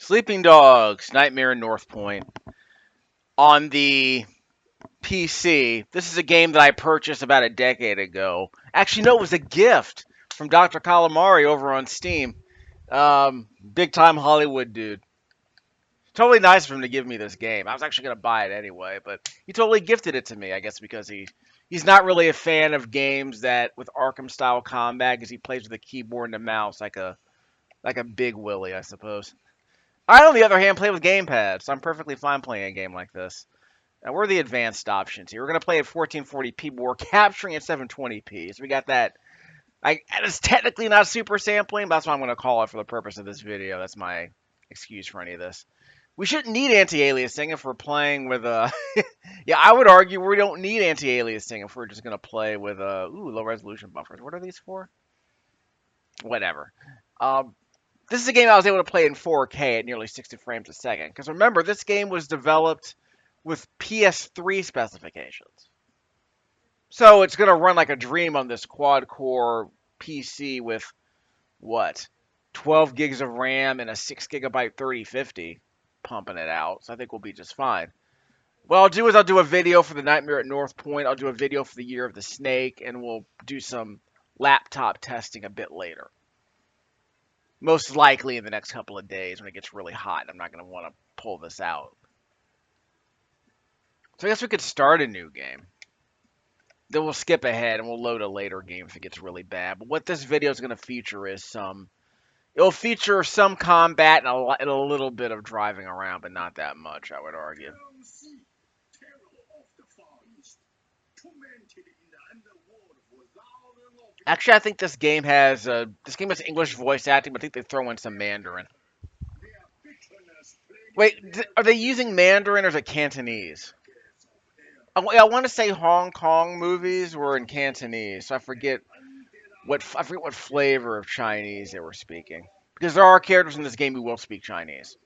Sleeping Dogs, Nightmare in North Point. On the PC, this is a game that I purchased about a decade ago. Actually, no, it was a gift from Dr. Calamari over on Steam. Big time Hollywood dude. Totally nice of him to give me this game. I was actually gonna buy it anyway, but he totally gifted it to me. I guess because he's not really a fan of games that with Arkham style combat, because he plays with a keyboard and a mouse like a big Willie, I suppose. I, on the other hand, play with gamepad, so I'm perfectly fine playing a game like this. Now, where are the advanced options here? We're going to play at 1440p, but we're capturing at 720p. So we got that. It's technically not super sampling, but that's what I'm going to call it for the purpose of this video. That's my excuse for any of this. We shouldn't need anti-aliasing if we're playing with a... yeah, I would argue we don't need anti-aliasing if we're just going to play with low-resolution buffers. What are these for? Whatever. This is a game I was able to play in 4K at nearly 60 frames a second. Because remember, this game was developed with PS3 specifications. So it's going to run like a dream on this quad-core PC with, what, 12 gigs of RAM and a 6 gigabyte 3050 pumping it out. So I think we'll be just fine. What I'll do is I'll do a video for the Nightmare at North Point. I'll do a video for the Year of the Snake, and we'll do some laptop testing a bit later. Most likely in the next couple of days when it gets really hot. I'm not going to want to pull this out. So I guess we could start a new game. Then we'll skip ahead and we'll load a later game if it gets really bad. But what this video is going to feature is it'll feature some combat and a little bit of driving around, but not that much, I would argue. Actually, I think this game has English voice acting, but I think they throw in some Mandarin. Wait, are they using Mandarin or is it Cantonese? I want to say Hong Kong movies were in Cantonese, so I forget what flavor of Chinese they were speaking. Because there are characters in this game who will speak Chinese.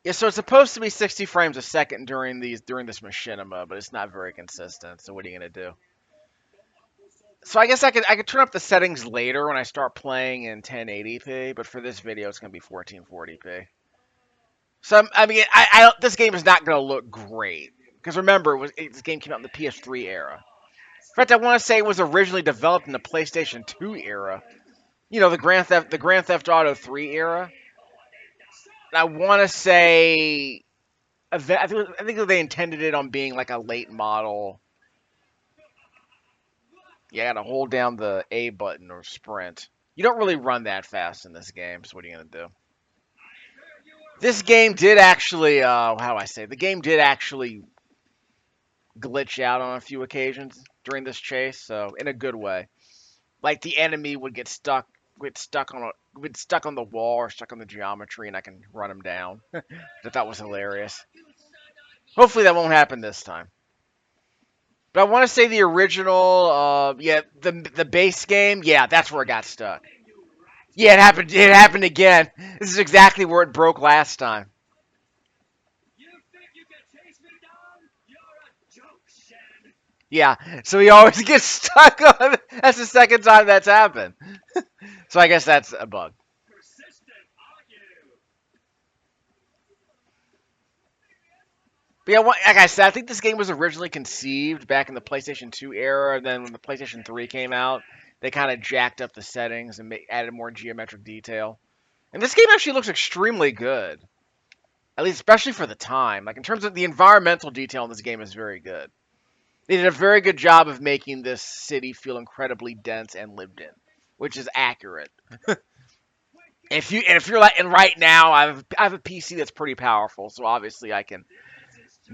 Yeah, so it's supposed to be 60 frames a second during this machinima, but it's not very consistent. So what are you gonna do? So I guess I could turn up the settings later when I start playing in 1080p, but for this video it's gonna be 1440p. So I mean, this game is not gonna look great because remember, this game came out in the PS3 era. In fact, I want to say it was originally developed in the PlayStation 2 era. You know, the Grand Theft Auto 3 era. And I want to say, I think they intended it on being like a late model. You gotta hold down the A button or sprint. You don't really run that fast in this game, so what are you gonna do? This game did actually, the game did actually glitch out on a few occasions during this chase, so in a good way. Like the enemy would get stuck on the wall or stuck on the geometry, and I can run them down. I thought was hilarious. Hopefully that won't happen this time. But I want to say the original, the base game, yeah, that's where it got stuck. Yeah, it happened. It happened again. This is exactly where it broke last time. Yeah, so he always gets stuck on. That's the second time that's happened. So I guess that's a bug. But yeah, like I said, I think this game was originally conceived back in the PlayStation 2 era. And then when the PlayStation 3 came out, they kind of jacked up the settings and added more geometric detail. And this game actually looks extremely good. At least, especially for the time. Like, in terms of the environmental detail in this game is very good. They did a very good job of making this city feel incredibly dense and lived in, which is accurate. If you're like, and right now I have a PC that's pretty powerful, so obviously I can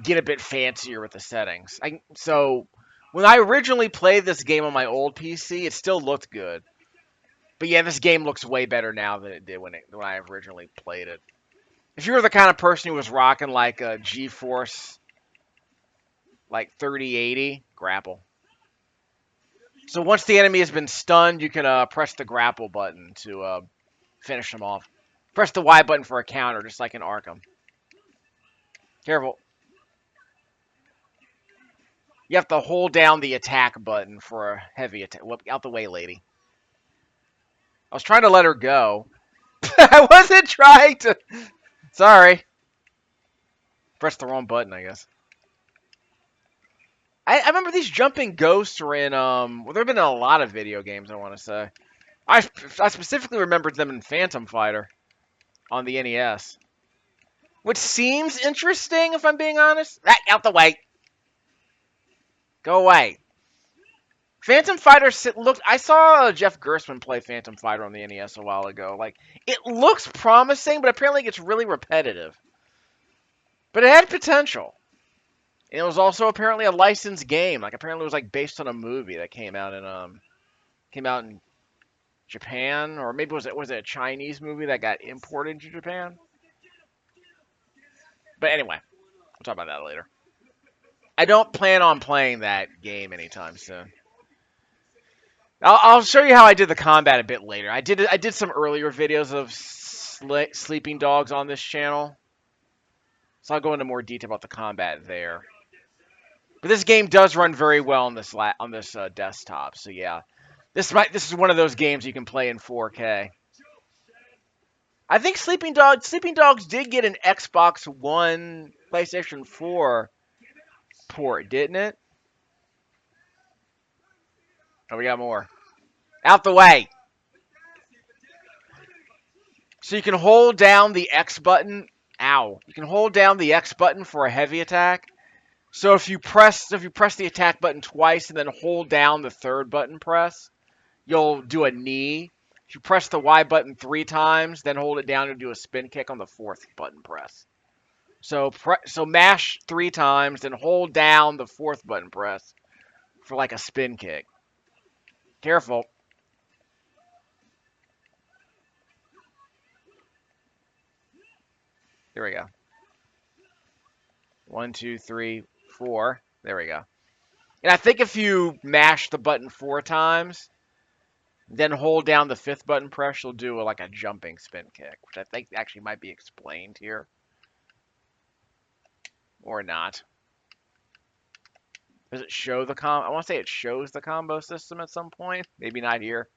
get a bit fancier with the settings. So when I originally played this game on my old PC, it still looked good. But yeah, this game looks way better now than it did when I originally played it. If you were the kind of person who was rocking like a Geforce like 3080, grapple. So once the enemy has been stunned, you can press the grapple button to finish them off. Press the Y button for a counter, just like in Arkham. Careful. You have to hold down the attack button for a heavy attack. Whoop, out the way, lady. I was trying to let her go. I wasn't trying to. Sorry. Pressed the wrong button, I guess. I remember these jumping ghosts were in, well, there have been a lot of video games, I want to say. I specifically remembered them in Phantom Fighter on the NES. Which seems interesting, if I'm being honest. Out the way. Go away. Phantom Fighter looked. I saw Jeff Gerstmann play Phantom Fighter on the NES a while ago. Like, it looks promising, but apparently it gets really repetitive. But it had potential. And it was also apparently a licensed game. Like, apparently it was like based on a movie that came out in Japan, or maybe was it a Chinese movie that got imported to Japan? But anyway, we'll talk about that later. I don't plan on playing that game anytime soon. I'll show you how I did the combat a bit later. I did some earlier videos of sleeping dogs on this channel, so I'll go into more detail about the combat there. But this game does run very well on this desktop, so yeah, this is one of those games you can play in 4K. I think Sleeping Dogs did get an Xbox One, PlayStation 4 port, didn't it? Oh, we got more. Out the way. So you can hold down the X button. Ow. You can hold down the X button for a heavy attack. So if you press the attack button twice and then hold down the third button press, you'll do a knee. If you press the Y button 3 times, then hold it down and do a spin kick on the 4th button press. So mash 3 times, then hold down the 4th button press for like a spin kick. Careful. There we go. 1, 2, 3, 4. There we go. And I think if you mash the button 4 times, then hold down the 5th button press, you'll do like a jumping spin kick, which I think actually might be explained here. Or not. Does it show the I want to say it shows the combo system at some point. Maybe not here.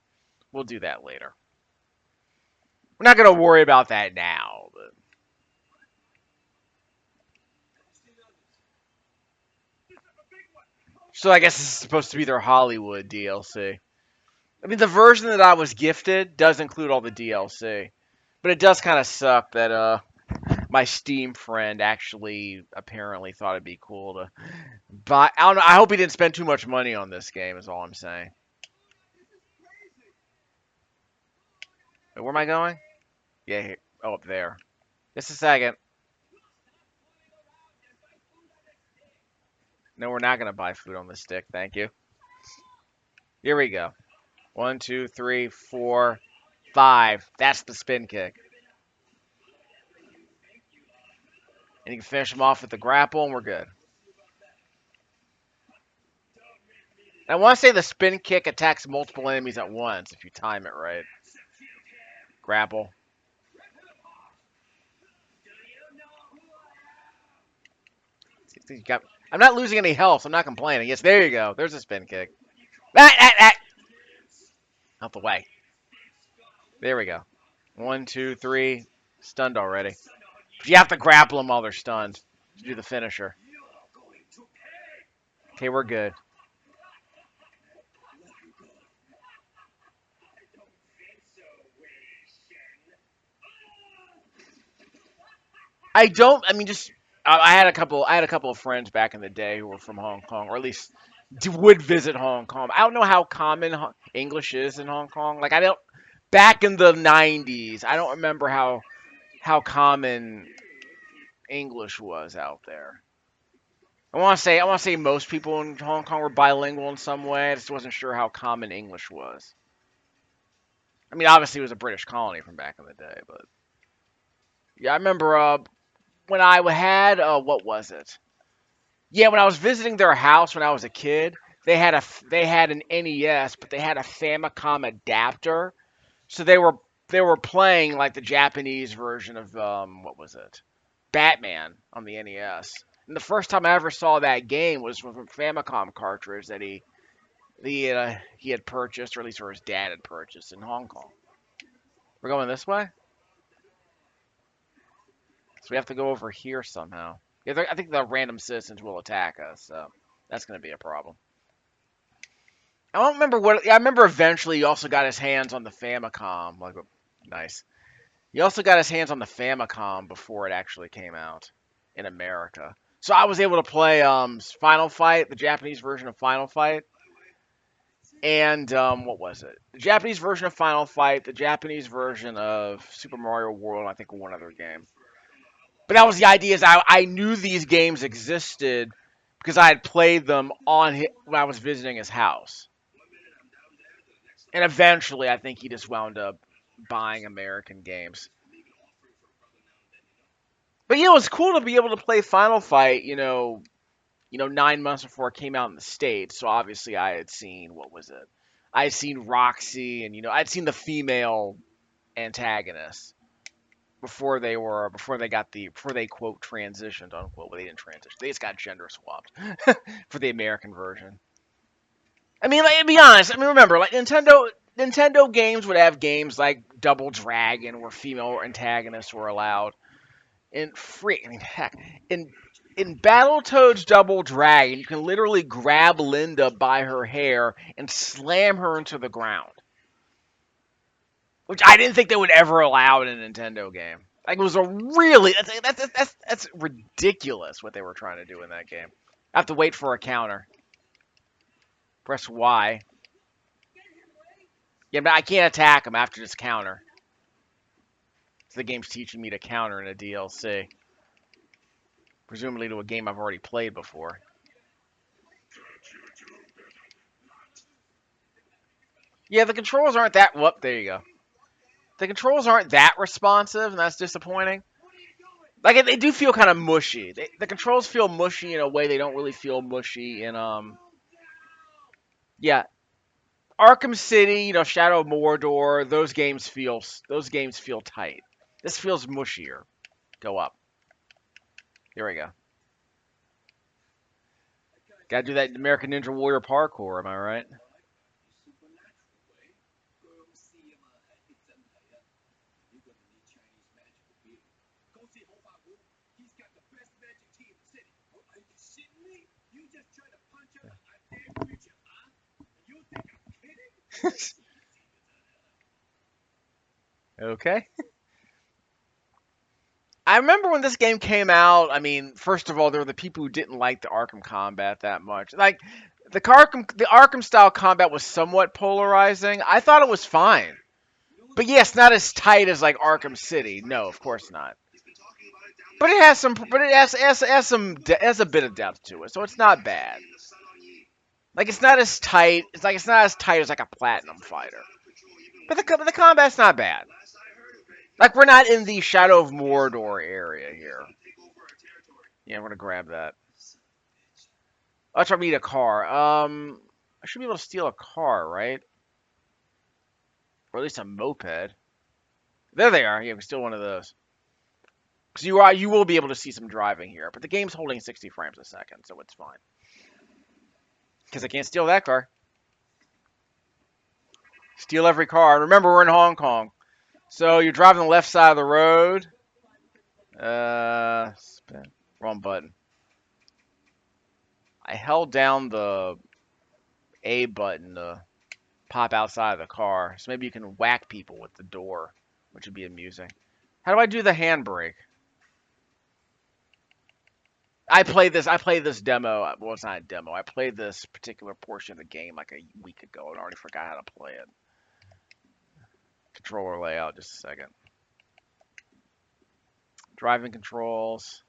We'll do that later. We're not going to worry about that now. But... So I guess this is supposed to be their Hollywood DLC. I mean, the version that I was gifted does include all the DLC. But it does kind of suck that my Steam friend actually apparently thought it'd be cool to buy. I don't know. I hope he didn't spend too much money on this game is all I'm saying. Wait, where am I going? Yeah, here. Oh, up there. Just a second. No, we're not going to buy food on the stick. Thank you. Here we go. 1, 2, 3, 4, 5. That's the spin kick. And you can finish them off with the grapple, and we're good. I want to say the spin kick attacks multiple enemies at once if you time it right. Grapple. I'm not losing any health, so I'm not complaining. Yes, there you go. There's a spin kick. Out the way. There we go. 1, 2, 3. Stunned already. You have to grapple them while they're stunned to do the finisher. Okay, we're good. I had a couple of friends back in the day who were from Hong Kong, or at least would visit Hong Kong. I don't know how common English is in Hong Kong. Like back in the 90s, I don't remember how common English was out there. I want to say most people in Hong Kong were bilingual in some way. I just wasn't sure how common English was. I mean, obviously it was a British colony from back in the day, but yeah, I remember when I had what was it? Yeah, when I was visiting their house when I was a kid, they had an NES, but they had a Famicom adapter, so they were playing like the Japanese version of what was it? Batman on the NES. And the first time I ever saw that game was from a Famicom cartridge that he had purchased, or at least or his dad had purchased in Hong Kong. We're going this way, so we have to go over here somehow. Yeah, I think the random citizens will attack us, so that's going to be a problem. I don't remember what. I remember eventually he also got his hands on the Famicom. Like, nice. He also got his hands on the Famicom before it actually came out in America. So I was able to play Final Fight, the Japanese version of Final Fight, and what was it? The Japanese version of Final Fight, the Japanese version of Super Mario World, and I think one other game. But that was the idea. Is I knew these games existed because I had played them when I was visiting his house. And eventually, I think he just wound up buying American games. But it was cool to be able to play Final Fight, 9 months before it came out in the States. So obviously I had seen, what was it? I had seen Roxy and, I'd seen the female antagonists before they quote transitioned, unquote. Well, they didn't transition. They just got gender swapped for the American version. I mean, like, to be honest, remember, like Nintendo games would have games like Double Dragon where female antagonists were allowed. Heck, in Battletoads Double Dragon, you can literally grab Linda by her hair and slam her into the ground, which I didn't think they would ever allow in a Nintendo game. Like, it was that's ridiculous what they were trying to do in that game. I have to wait for a counter. Press Y. Yeah, but I can't attack him after this counter. So the game's teaching me to counter in a DLC. Presumably to a game I've already played before. Yeah, the controls aren't that... Whoop, there you go. The controls aren't that responsive, and that's disappointing. Like, they do feel kind of mushy. The controls feel mushy in a way they don't really feel mushy in, Yeah. Arkham City, Shadow of Mordor, those games feel tight. This feels mushier. Go up. Here we go. Gotta do that American Ninja Warrior parkour, am I right? Okay. I remember when this game came out, first of all, there were the people who didn't like the Arkham combat that much. Like, the Arkham style combat was somewhat polarizing. I thought it was fine. But yes, not as tight as like Arkham City. No, of course not. But it has a bit of depth to it, so it's not bad. Like, it's not as tight. It's not as tight as like a Platinum Fighter. But the combat's not bad. Like, we're not in the Shadow of Mordor area here. Yeah, I'm gonna grab that. I'll try to meet a car. I should be able to steal a car, right? Or at least a moped. There they are. Yeah, we can steal one of those. Because you will be able to see some driving here, but the game's holding 60 frames a second, so it's fine. Because I can't steal that car. Steal every car. Remember, we're in Hong Kong. So you're driving the left side of the road. Wrong button. I held down the A button to pop outside of the car. So maybe you can whack people with the door, which would be amusing. How do I do the handbrake? I played this demo. Well, it's not a demo. I played this particular portion of the game like a week ago and already forgot how to play it. Controller layout, just a second. Driving controls.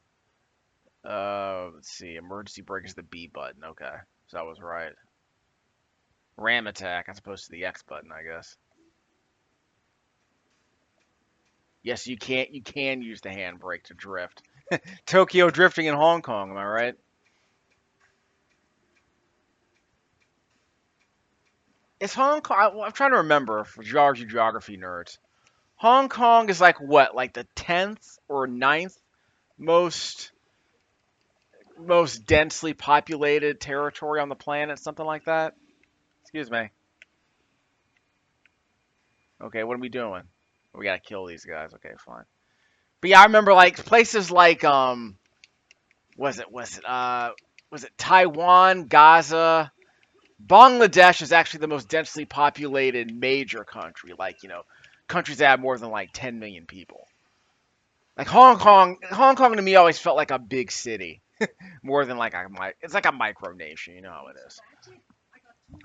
Let's see. Emergency brake is the B button. Okay, so I was right. Ram attack as opposed to the X button, I guess. Yes, you can use the handbrake to drift. Tokyo drifting in Hong Kong, am I right? Is Hong Kong... I'm trying to remember for geography nerds. Hong Kong is like what? Like the 10th or 9th most most densely populated territory on the planet, something like that. Excuse me. Okay, what are we doing? We gotta kill these guys. Okay, fine. But yeah, I remember like places like was it Taiwan, Gaza, Bangladesh is actually the most densely populated major country. Like countries that have more than like 10 million people. Like Hong Kong to me always felt like a big city more than like it's like a micronation. You know how it is.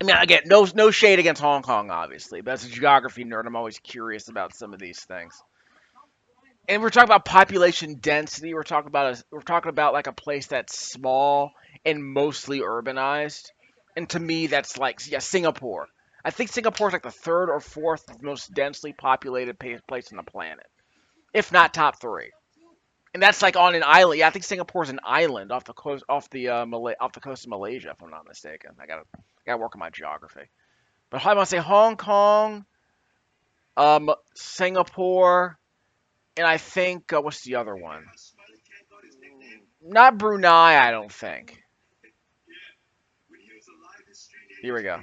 I mean, again, no shade against Hong Kong, obviously, but as a geography nerd, I'm always curious about some of these things. And we're talking about population density. We're talking about like a place that's small and mostly urbanized. And to me, that's like yeah, Singapore. I think Singapore's like the third or fourth most densely populated place on the planet, if not top three. And that's like on an island. Yeah, I think Singapore's an island off the coast off the coast of Malaysia, if I'm not mistaken. I gotta work on my geography. But I want to say Hong Kong, Singapore, and I think what's the other one? Not Brunei, I don't think. Here we go.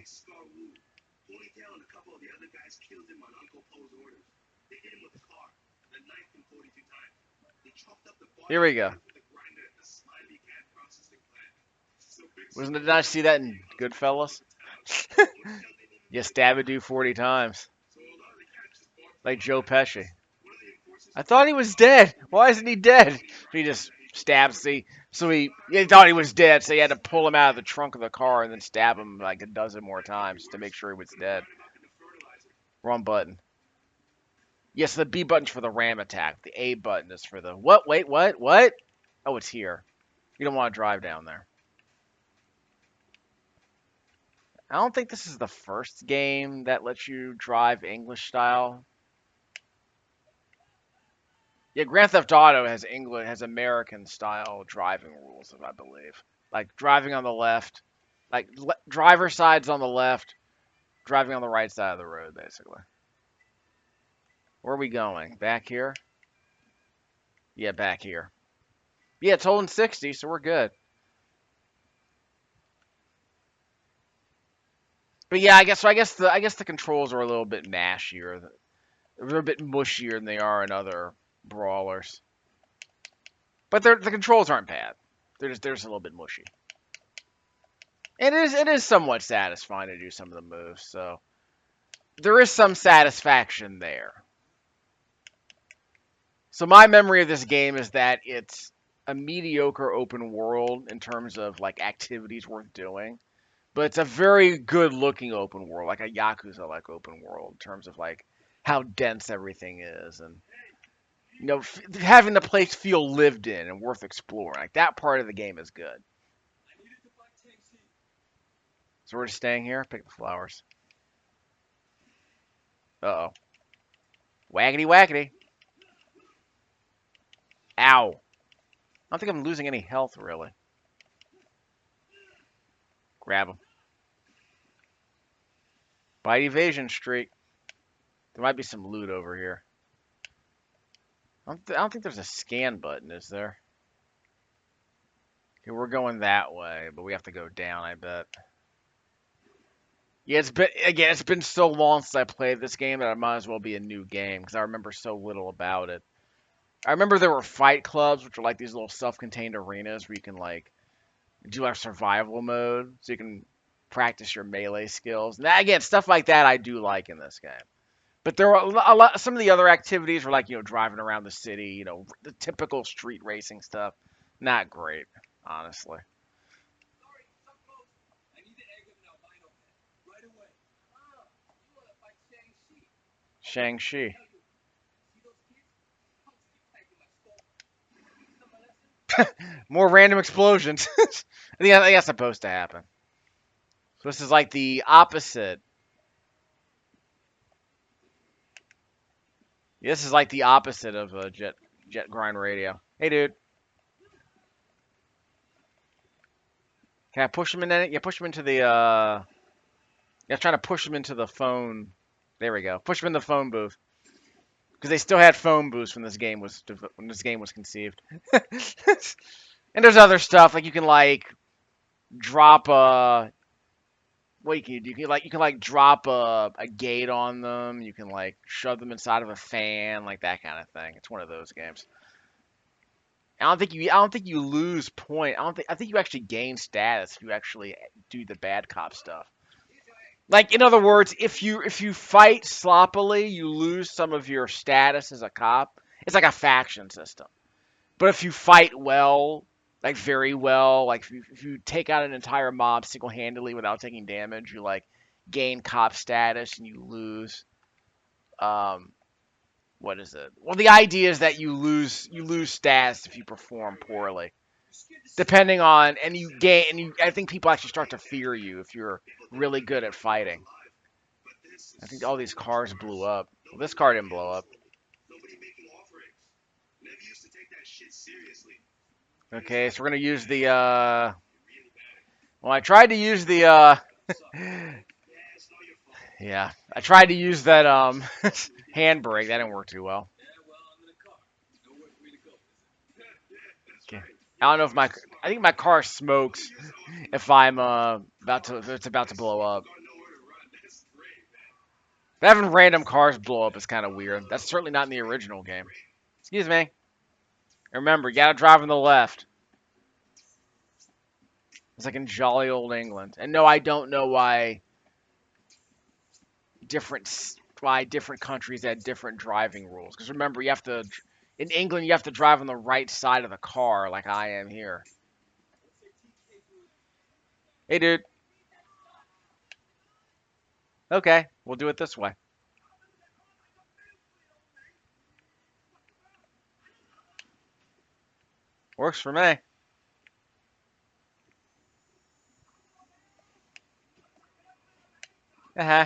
Here we go. Wasn't it nice to see that in Goodfellas? You stab a dude 40 times, like Joe Pesci. I thought he was dead. Why isn't he dead? He just stabs the. So he thought he was dead, so he had to pull him out of the trunk of the car and then stab him like a dozen more times to make sure he was dead. Wrong button. Yes, the B button's for the ram attack. The A button is for the what? Wait, what? What? Oh, it's here. You don't want to drive down there. I don't think this is the first game that lets you drive English style. Yeah, Grand Theft Auto has American style driving rules, I believe. Like driving on the left, like driver side's on the left, driving on the right side of the road, basically. Where are we going? Back here? Yeah, back here. Yeah, it's holding 60, so we're good. But yeah, I guess the controls are a little bit mashier. They're a bit mushier than they are in other brawlers. But the controls aren't bad. They're just a little bit mushy. It is somewhat satisfying to do some of the moves, so there is some satisfaction there. So my memory of this game is that it's a mediocre open world in terms of like activities worth doing, but it's a very good looking open world, like a Yakuza like open world in terms of like how dense everything is and having the place feel lived in and worth exploring. Like that part of the game is good. So we're just staying here. Pick the flowers. Uh oh. Waggity waggity. Ow. I don't think I'm losing any health really. Grab him. Bite evasion streak. There might be some loot over here. I don't think there's a scan button, is there? Okay, we're going that way, but we have to go down, I bet. Yeah, it's been so long since I played this game that it might as well be a new game because I remember so little about it. I remember there were fight clubs, which are like these little self-contained arenas where you can like do a survival mode, so you can practice your melee skills. Now, again, stuff like that I do like in this game. But there were a lot. Some of the other activities were like driving around the city, the typical street racing stuff. Not great, honestly. Shang-Chi. More random explosions. I think that's supposed to happen. So this is like the opposite. This is like the opposite of a jet grind radio. Hey, dude. Can I push him in it? Yeah, push him into the. Yeah, trying to push him into the phone. There we go. Push him in the phone booth because they still had phone booths when this game was conceived. And there's other stuff like you can like drop a what you can do. You can drop a gate on them. You can like shove them inside of a fan, like that kind of thing. It's one of those games. I don't think you lose point. I think you actually gain status if you actually do the bad cop stuff. Like in other words, if you fight sloppily, you lose some of your status as a cop. It's like a faction system. But if you fight well, like very well, like if you take out an entire mob single-handedly without taking damage, you like gain cop status and you lose um what is it? Well, the idea is that you lose status if you perform poorly. Depending on and you gain and you I think people actually start to fear you if you're really good at fighting. I think all these cars blew up. Well, this car didn't blow up. Okay, so we're gonna use the well, I tried to use the yeah, I tried to use that handbrake. That didn't work too well. Okay. I don't know if I think my car smokes if I'm if it's about to blow up. But having random cars blow up is kind of weird. That's certainly not in the original game. Excuse me. Remember, you gotta drive on the left. It's like in jolly old England. And no, I don't know different why different countries had different driving rules. Because remember, in England you have to drive on the right side of the car, like I am here. Hey, dude. Okay, we'll do it this way. Works for me. Uh-huh.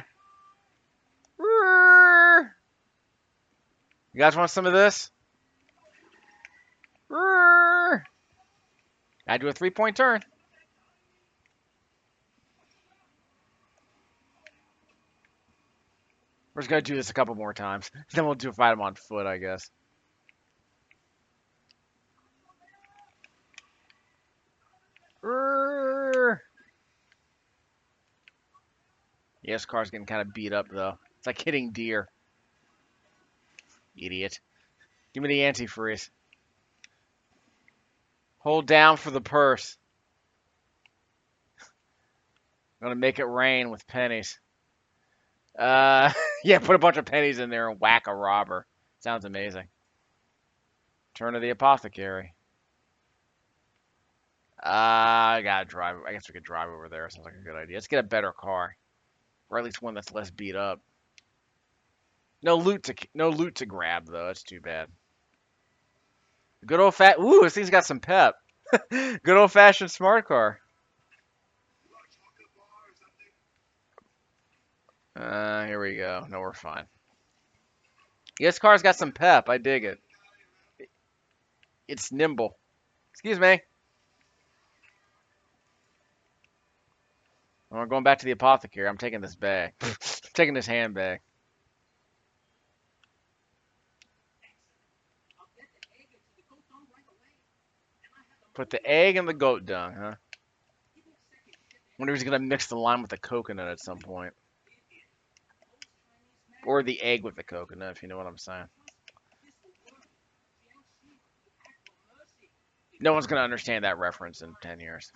You guys want some of this? I do a 3-point turn. We're just gonna do this a couple more times. Then we'll do fight them on foot, I guess. Yeah, this car's getting kind of beat up though. It's like hitting deer. Idiot. Give me the antifreeze. Hold down for the purse. I'm gonna make it rain with pennies. Yeah, put a bunch of pennies in there and whack a robber. Sounds amazing. Turn to the apothecary. I gotta drive. I guess we could drive over there. Sounds like a good idea. Let's get a better car, or at least one that's less beat up. No loot to grab though. That's too bad. Good old fat. Ooh, this thing's got some pep. Good old fashioned smart car. Here we go. No, we're fine. Yeah, this car's got some pep. I dig it. It's nimble. Excuse me. I'm going back to the apothecary. I'm taking this bag. Taking this handbag. Put the egg in the goat dung, huh? Wonder if he's gonna mix the lime with the coconut at some point. Or the egg with the coconut, if you know what I'm saying. No one's gonna understand that reference in 10 years.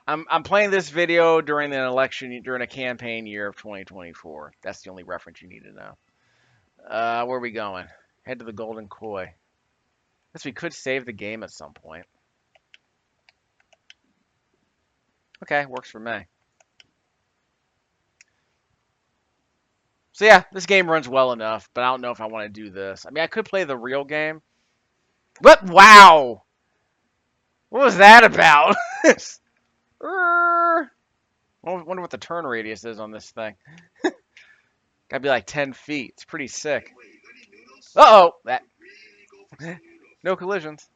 I'm playing this video during a campaign year of 2024. That's the only reference you need to know. Where are we going? Head to the Golden Koi. Guess we could save the game at some point. Okay, works for me. So yeah, this game runs well enough, but I don't know if I want to do this. I mean, I could play the real game. What? Wow! What was that about? I wonder what the turn radius is on this thing. Gotta be like 10 feet. It's pretty sick. Uh-oh! That. No collisions.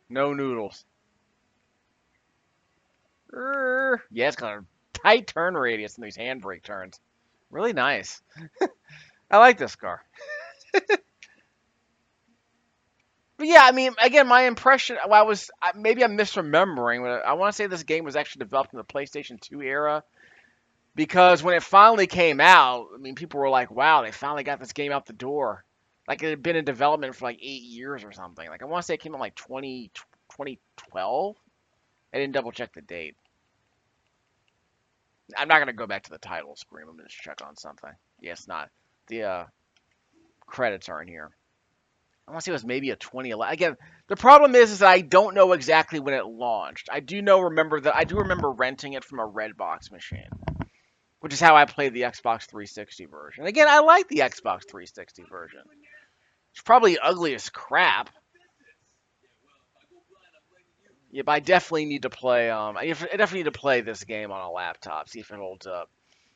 No noodles. Yeah, it's got a tight turn radius in these handbrake turns. Really nice. I like this car. But yeah, I mean, again, my impression, well, maybe I'm misremembering, but I want to say this game was actually developed in the PlayStation 2 era because when it finally came out, I mean, people were like, wow, they finally got this game out the door. Like it had been in development for like 8 years or something. Like I want to say it came out like 2012. I didn't double check the date. I'm not going to go back to the title screen. I'm going to just check on something. Yeah, it's not. The credits aren't here. I want to say it was maybe a 2011. Again, the problem is that I don't know exactly when it launched. I do remember renting it from a Redbox machine, which is how I played the Xbox 360 version. Again, I like the Xbox 360 version. It's probably ugly as crap. Yeah, but I definitely need to play. I definitely need to play this game on a laptop. See if it holds up.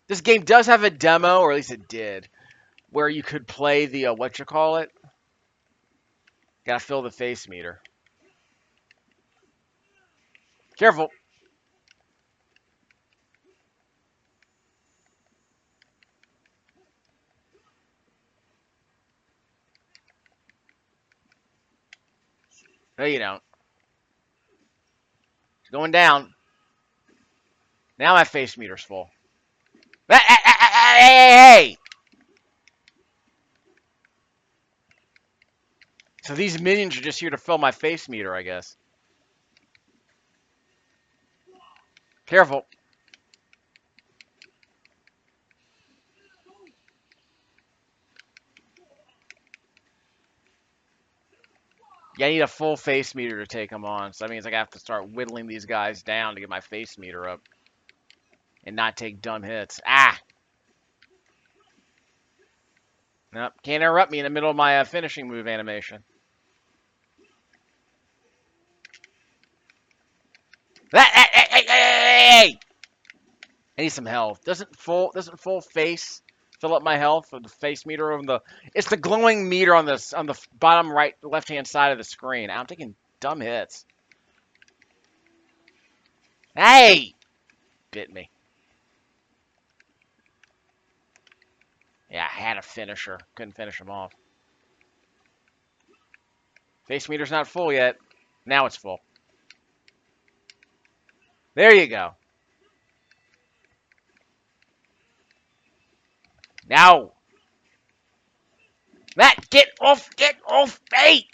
This game does have a demo, or at least it did, where you could play the what you call it. Gotta fill the face meter. Careful. No, you don't. It's going down. Now my face meter's full. Hey! So these minions are just here to fill my face meter, I guess. Careful. Yeah, I need a full face meter to take them on. So that means I have to start whittling these guys down to get my face meter up. And not take dumb hits. Ah! Nope. Can't interrupt me in the middle of my finishing move animation. Hey! I need some health. Doesn't full face fill up my health with the face meter on the? It's the glowing meter on the bottom right left hand side of the screen. I'm taking dumb hits. Hey! Bit me. Yeah, I had a finisher. Couldn't finish him off. Face meter's not full yet. Now it's full. There you go. Now. Matt, get off me!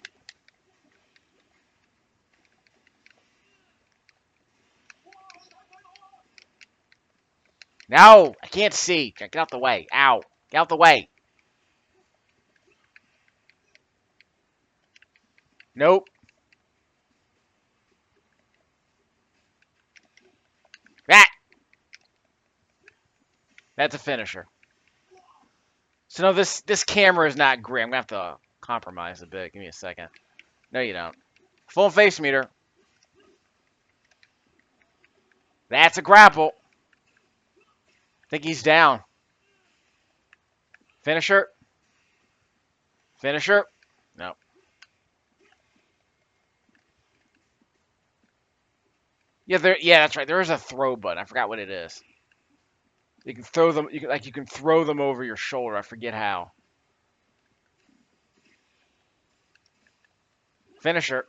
No, I can't see. Get out the way. Ow. Get out the way. Nope. That. That's a finisher. So no, this camera is not great. I'm gonna have to compromise a bit. Give me a second. No, you don't. Full face meter. That's a grapple. I think he's down. Finisher. Finisher. No. Yeah, yeah, that's right. There is a throw button. I forgot what it is. You can throw them. You can throw them over your shoulder. I forget how. Finisher.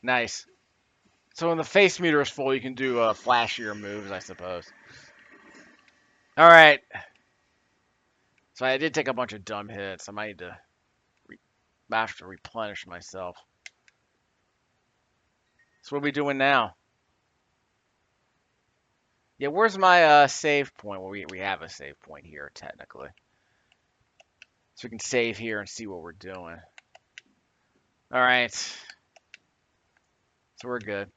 Nice. So when the face meter is full, you can do flashier moves, I suppose. All right. So I did take a bunch of dumb hits. I might need to have to replenish myself. So what are we doing now? Yeah, where's my save point? Well, we have a save point here, technically. So we can save here and see what we're doing. All right. So we're good.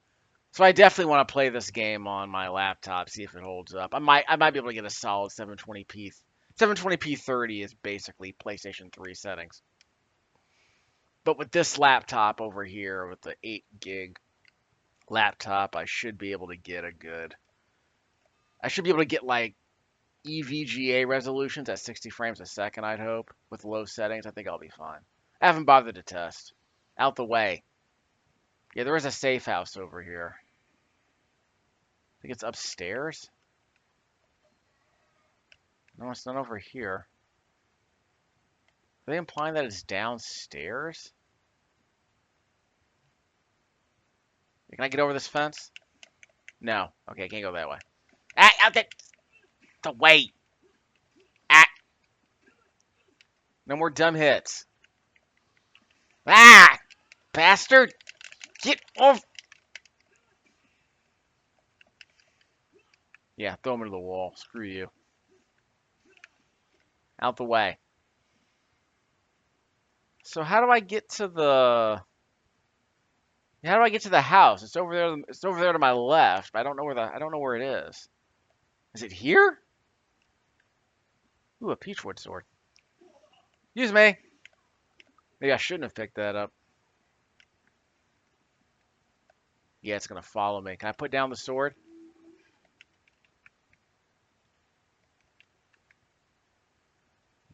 So I definitely want to play this game on my laptop, see if it holds up. I might be able to get a solid 720p. 720p 30 is basically PlayStation 3 settings. But with this laptop over here, with the 8 gig laptop, I should be able to get I should be able to get like EVGA resolutions at 60 frames a second, I'd hope. With low settings, I think I'll be fine. I haven't bothered to test. Out the way. Yeah, there is a safe house over here. I think it's upstairs. No, it's not over here. Are they implying that it's downstairs? Can I get over this fence? No. Okay, I can't go that way. Ah, okay. The way. Ah. No more dumb hits. Ah! Bastard! Get off! Yeah, throw him into the wall. Screw you. Out the way. So how do I get to the... How do I get to the house? It's over there. It's over there to my left. But I don't know where it is. Is it here? Ooh, a peachwood sword. Excuse me. Maybe I shouldn't have picked that up. Yeah, it's gonna follow me. Can I put down the sword?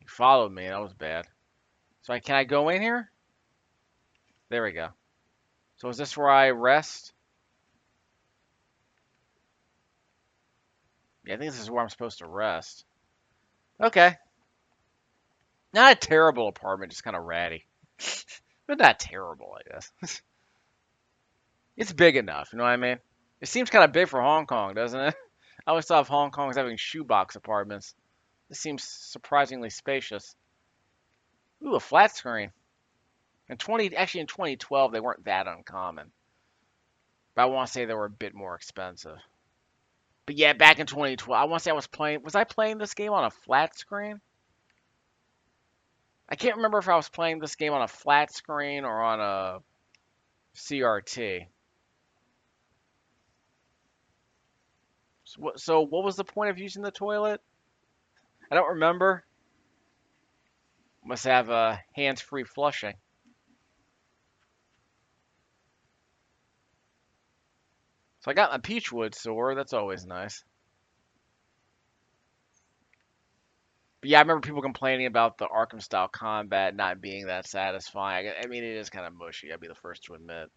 You followed me. That was bad. So can I go in here? There we go. So is this where I rest? Yeah, I think this is where I'm supposed to rest. Okay. Not a terrible apartment, just kind of ratty. But not terrible, I guess. It's big enough, you know what I mean? It seems kind of big for Hong Kong, doesn't it? I always thought of Hong Kong as having shoebox apartments. This seems surprisingly spacious. Ooh, a flat screen. Actually in 2012 they weren't that uncommon. But I want to say they were a bit more expensive. But yeah, back in 2012, I want to say was I playing this game on a flat screen? I can't remember if I was playing this game on a flat screen or on a CRT. So what was the point of using the toilet? I don't remember. Must have hands-free flushing. So I got my peachwood sword. That's always nice. But yeah, I remember people complaining about the Arkham-style combat not being that satisfying. I mean, it is kind of mushy. I'd be the first to admit.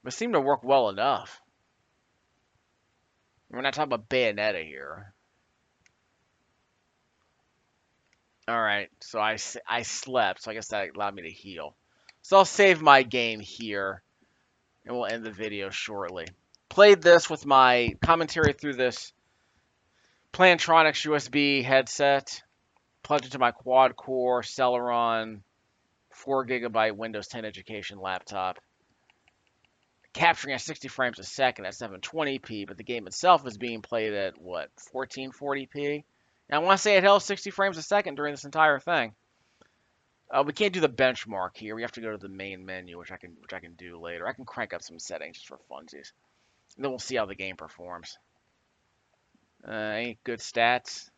But it seemed to work well enough. We're not talking about Bayonetta here. All right, so I slept, so I guess that allowed me to heal. So I'll save my game here, and we'll end the video shortly. Played this with my commentary through this Plantronics USB headset, plugged into my quad-core Celeron 4GB Windows 10 Education laptop, capturing at 60 frames a second at 720p, but the game itself is being played at, what, 1440p? And I want to say it held 60 frames a second during this entire thing. We can't do the benchmark here. We have to go to the main menu, which I can do later. I can crank up some settings just for funsies. And then we'll see how the game performs. Any good stats?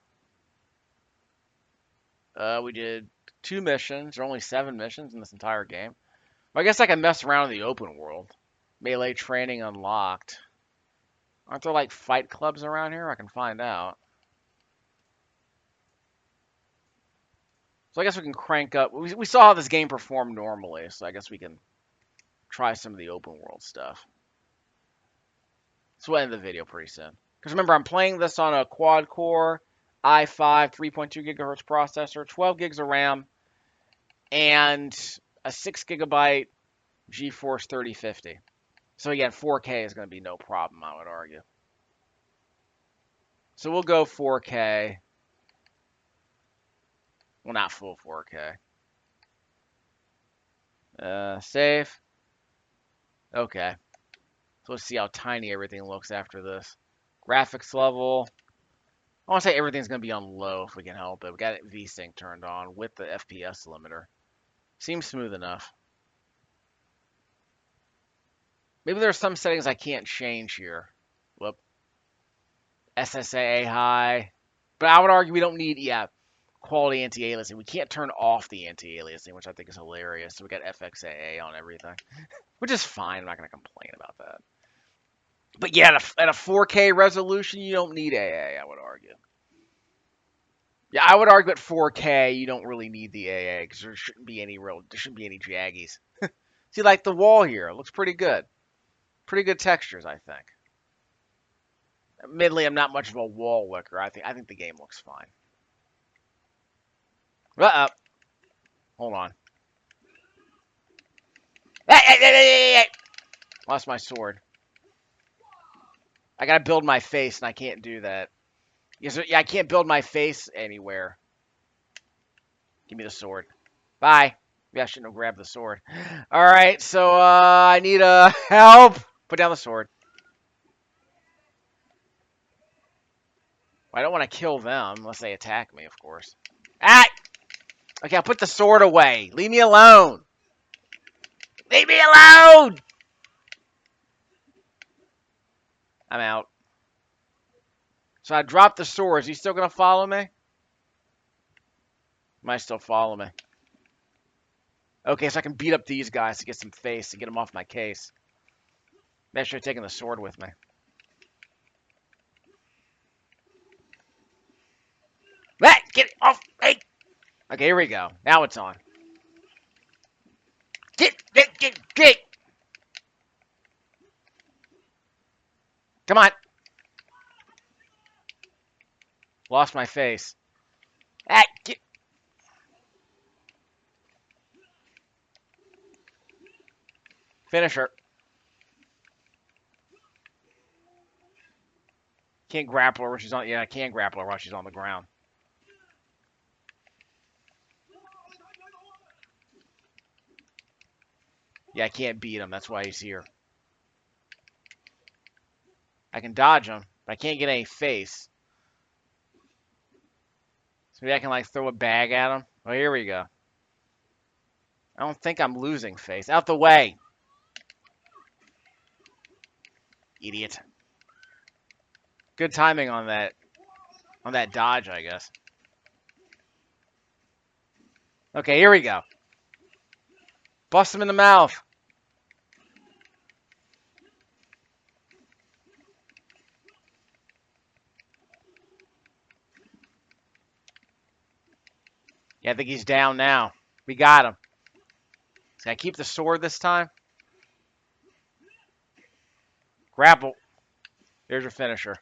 We did 2 missions. There are only 7 missions in this entire game. Well, I guess I can mess around in the open world. Melee training unlocked. Aren't there like fight clubs around here? I can find out. So I guess we can crank up. We saw how this game performed normally, so I guess we can try some of the open world stuff. So we'll end the video pretty soon. Because remember, I'm playing this on a quad-core i5 3.2 gigahertz processor, 12 gigs of RAM, and a 6 gigabyte GeForce 3050. So again, 4K is going to be no problem, I would argue. So we'll go 4K. Well, not full 4K. Save. Okay. So let's see how tiny everything looks after this. Graphics level. I want to say everything's going to be on low if we can help it. We got VSync turned on with the FPS limiter. Seems smooth enough. Maybe there's some settings I can't change here. Whoop. SSAA high. But I would argue we don't need, quality anti-aliasing. We can't turn off the anti-aliasing, which I think is hilarious. So we got FXAA on everything, which is fine. I'm not going to complain about that. But yeah, at a 4K resolution, you don't need AA, I would argue. Yeah, I would argue at 4K, you don't really need the AA because there shouldn't be any jaggies. See, like the wall here, it looks pretty good. Pretty good textures, I think. Admittedly, I'm not much of a wall licker. I think the game looks fine. Uh-oh. Hold on. Hey. Lost my sword. I gotta build my face, and I can't do that. Yes, yeah, I can't build my face anywhere. Give me the sword. Bye. Maybe I shouldn't have grabbed the sword. All right, so I need help. Put down the sword. I don't want to kill them unless they attack me, of course. Ah! Okay, I'll put the sword away. Leave me alone. Leave me alone! I'm out. So I dropped the sword. Is he still going to follow me? Might still follow me. Okay, so I can beat up these guys to get some face and get them off my case. Maybe I should have taken the sword with me. Ah, get it off! Hey! Okay, here we go. Now it's on. Get! Come on. Lost my face. Ah, get. Finish her. Can't grapple her when she's on. Yeah, I can grapple her while she's on the ground. Yeah, I can't beat him. That's why he's here. I can dodge him, but I can't get any face. So maybe I can like throw a bag at him. Oh, here we go. I don't think I'm losing face. Out the way. Idiot. Good timing on that dodge, I guess. Okay, here we go. Bust him in the mouth. Yeah, I think he's down now. We got him. Can I keep the sword this time? Grapple. There's your finisher.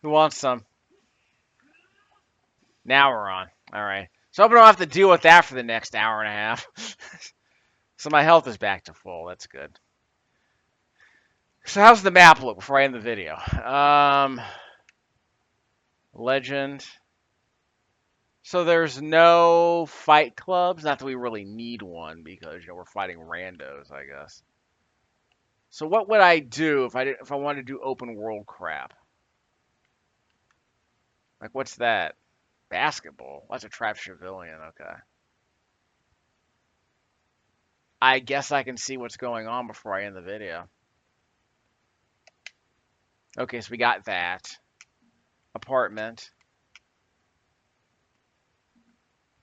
Who wants some? Now we're on. All right. So I hope I don't have to deal with that for the next hour and a half. So my health is back to full. That's good. So how's the map look before I end the video? Legend. So there's no fight clubs. Not that we really need one because we're fighting randos, I guess. So what would I do if I wanted to do open world crap? Like what's that? Basketball. That's a trap civilian. Okay. I guess I can see what's going on before I end the video. Okay, so we got that. Apartment.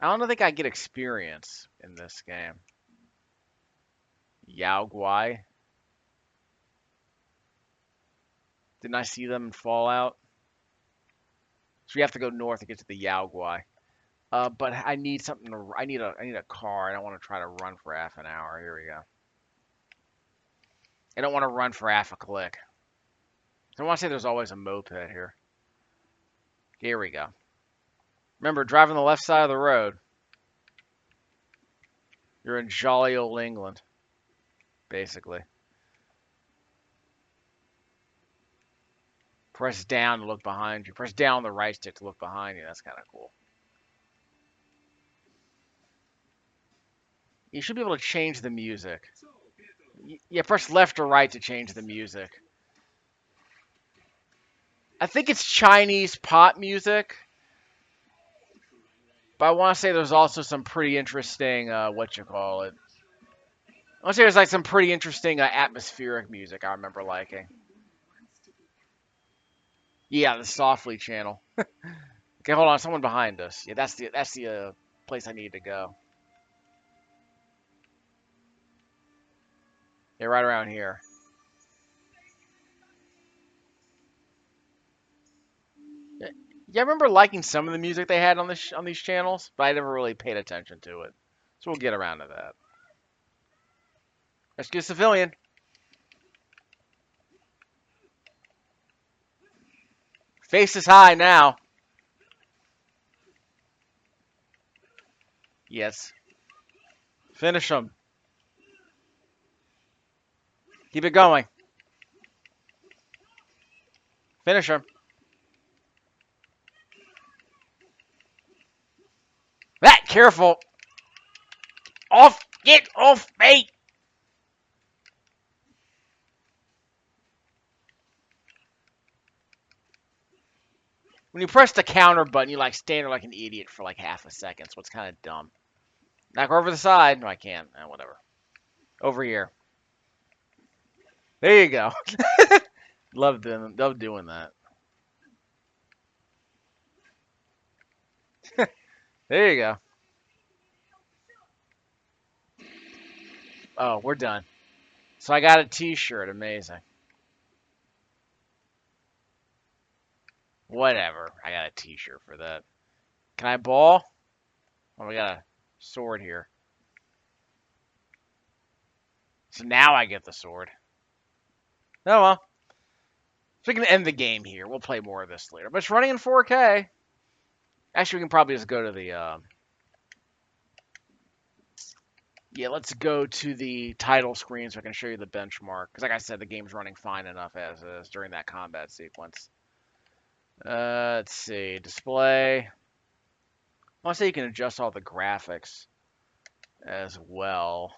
I don't think I get experience in this game. Yao Guai. Didn't I see them in Fallout? So we have to go north to get to the Yao Guai. But I need something to. I need a car. I don't want to try to run for half an hour. Here we go. I don't want to run for half a click. I want to say there's always a moped here. Here we go. Remember, drive on the left side of the road. You're in jolly old England, basically. Press down to look behind you. Press down on the right stick to look behind you. That's kind of cool. You should be able to change the music. Yeah, press left or right to change the music. I think it's Chinese pop music. But I want to say there's also some pretty interesting, I want to say there's like some pretty interesting atmospheric music I remember liking. Yeah, the Softly channel. Okay, hold on, someone behind us. Yeah, that's the place I need to go. Yeah, right around here. Yeah, I remember liking some of the music they had on these channels, but I never really paid attention to it. So we'll get around to that. Rescue civilian. Face is high now. gets. Finish him. Keep it going. Finish him. That careful. Off. Get off me. When you press the counter button, you like stand there like an idiot for like half a second. So it's kind of dumb. Knock her over the side. No, I can't. Whatever. Over here. There you go. Love doing that. There you go. Oh, we're done. So I got a T-shirt. Amazing. Whatever. I got a T-shirt for that. Can I ball? Oh, we got a sword here. So now I get the sword. Oh well. So we can end the game here. We'll play more of this later. But it's running in 4K. Actually, we can probably just go to the... Yeah, let's go to the title screen so I can show you the benchmark. Because like I said, the game's running fine enough as is during that combat sequence. Let's see. Display. I want to say you can adjust all the graphics as well.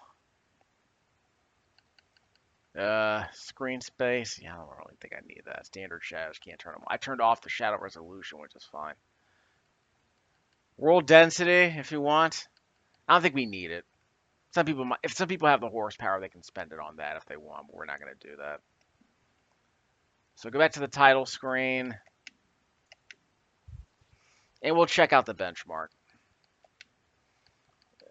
Screen space. Yeah, I don't really think I need that. Standard shadows, can't turn them on. I turned off the shadow resolution, which is fine. World density, if you want. I don't think we need it. If some people have the horsepower, they can spend it on that if they want, but we're not going to do that. So go back to the title screen, and we'll check out the benchmark.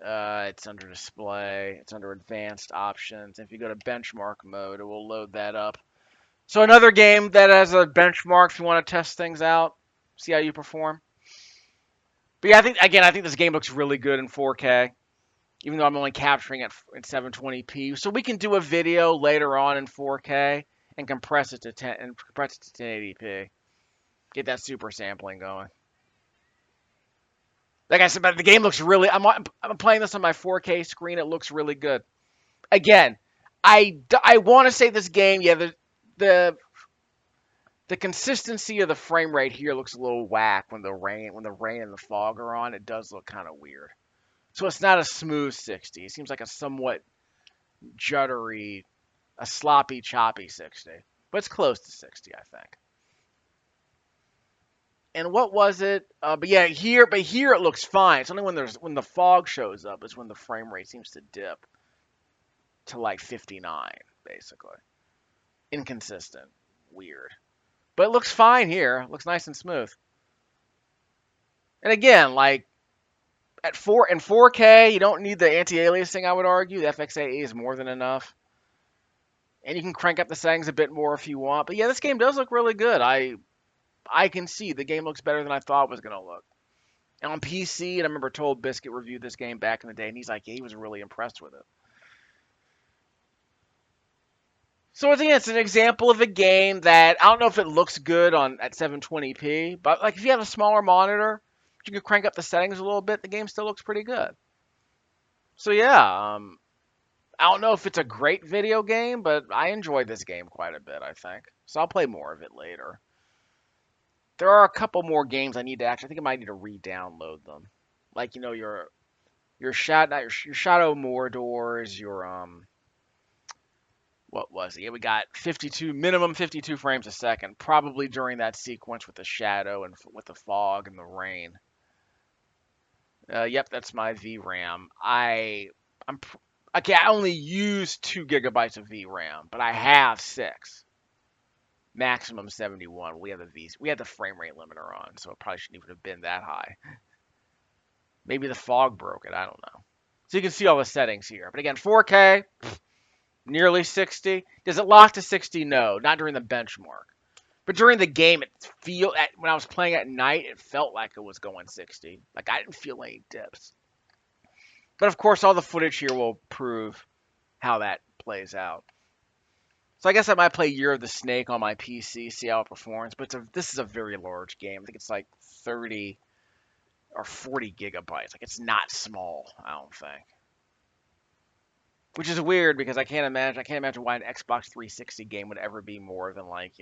It's under display. It's under advanced options. If you go to benchmark mode, it will load that up. So another game that has a benchmark if you want to test things out, see how you perform. But yeah, I think this game looks really good in 4K, even though I'm only capturing it in 720p. So we can do a video later on in 4K and compress it to 1080p. Get that super sampling going. Like I said, but the game looks really. I'm playing this on my 4K screen. It looks really good. Again, I want to say this game. Yeah, the consistency of the frame rate here looks a little whack when the rain and the fog are on. It does look kind of weird. So it's not a smooth 60. It seems like a somewhat juddery, a sloppy, choppy 60. But it's close to 60, I think. And what was it? But here it looks fine. It's only when the fog shows up is when the frame rate seems to dip to like 59, basically. Inconsistent, weird. But it looks fine here. It looks nice and smooth. And again, like in 4K, you don't need the anti-aliasing, I would argue. The FXAE is more than enough. And you can crank up the settings a bit more if you want. But yeah, this game does look really good. I can see the game looks better than I thought it was going to look. And on PC, and I remember Told Biscuit reviewed this game back in the day, and he's like, yeah, he was really impressed with it. So it's an example of a game that I don't know if it looks good at 720p, but like if you have a smaller monitor, you can crank up the settings a little bit. The game still looks pretty good. So yeah, I don't know if it's a great video game, but I enjoyed this game quite a bit, I think. So I'll play more of it later. There are a couple more games I need to actually. I think I might need to re-download them, like your Shadow Mordors, what was it? Yeah, we got minimum 52 frames a second, probably during that sequence with the shadow and with the fog and the rain. Yep, that's my VRAM. I only use 2 gigabytes of VRAM, but I have 6. Maximum 71. We had the frame rate limiter on, so it probably shouldn't even have been that high. Maybe the fog broke it. I don't know. So you can see all the settings here. But again, 4K, nearly 60. Does it lock to 60? No, not during the benchmark. But during the game, when I was playing at night, it felt like it was going 60. Like I didn't feel any dips. But of course, all the footage here will prove how that plays out. So I guess I might play Year of the Snake on my PC, see how it performs. But this is a very large game. I think it's like 30 or 40 gigabytes. Like it's not small, I don't think. Which is weird because I can't imagine why an Xbox 360 game would ever be more than like,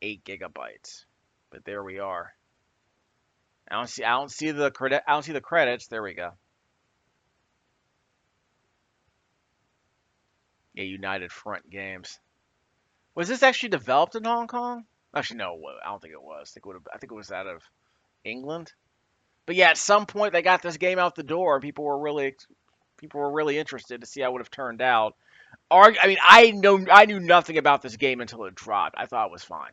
8 gigabytes. But there we are. I don't see the credits. There we go. Yeah, United Front Games. Was this actually developed in Hong Kong? Actually, no, I don't think it was. I think it was out of England. But yeah, at some point they got this game out the door, and people were really interested to see how it would have turned out. I mean, I knew nothing about this game until it dropped. I thought it was fine.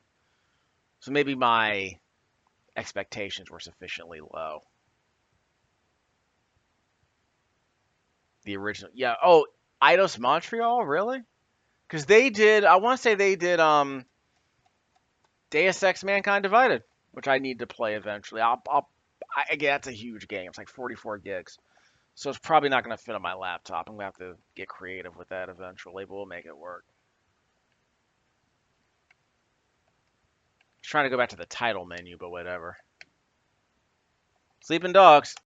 So maybe my expectations were sufficiently low. The original, yeah. Oh, Eidos Montreal, really? Because they did. I want to say they did Deus Ex: Mankind Divided, which I need to play eventually. Again, that's a huge game. It's like 44 gigs, so it's probably not going to fit on my laptop. I'm gonna have to get creative with that eventually, but we'll make it work. Just trying to go back to the title menu, but whatever. Sleeping Dogs.